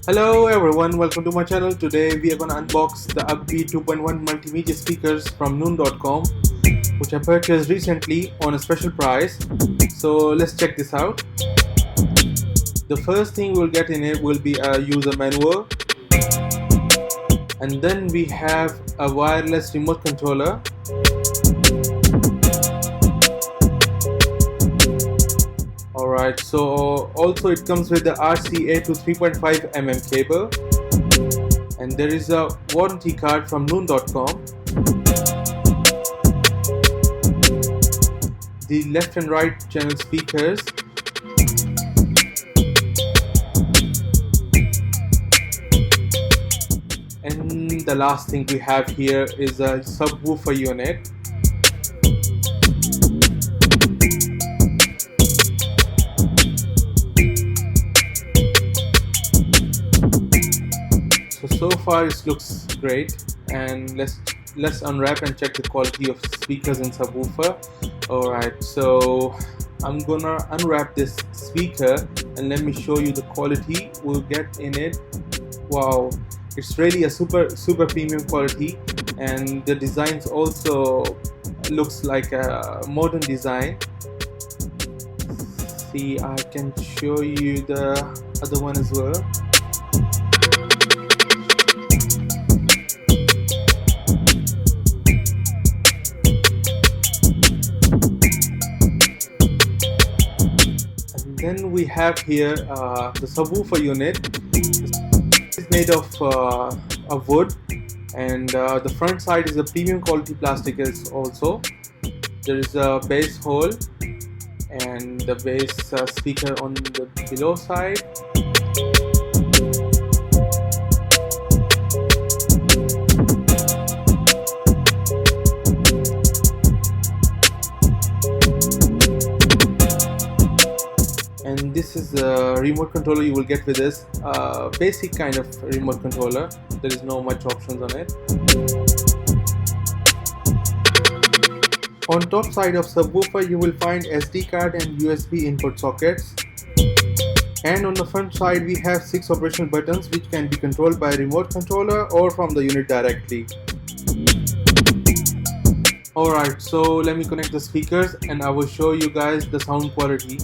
Hello everyone, welcome to my channel. Today we are going to unbox the Upbeat 2.1 multimedia speakers from noon.com, which I purchased recently on a special price. So let's check this out. The first thing we'll get in it will be a user manual, and then we have a wireless remote controller. Alright, so also it comes with the RCA to 3.5mm cable, and there is a warranty card from noon.com. The left and right channel speakers, and the last thing we have here is a subwoofer unit. So far it looks great, and let's unwrap and check the quality of speakers and subwoofer. Alright, so I'm gonna unwrap this speaker and let me show you the quality we'll get in it. Wow, it's really a super premium quality, and the designs also looks like a modern design. See, I can show you the other one as well. Then we have here the subwoofer unit. It's made of wood, and the front side is a premium quality plastic also. There is a bass hole and the bass speaker on the below side. And this is the remote controller you will get with this. Basic kind of remote controller. There is no much options on it. On top side of subwoofer you will find SD card and USB input sockets. And on the front side we have 6 operational buttons which can be controlled by remote controller or from the unit directly. Alright, so let me connect the speakers and I will show you guys the sound quality.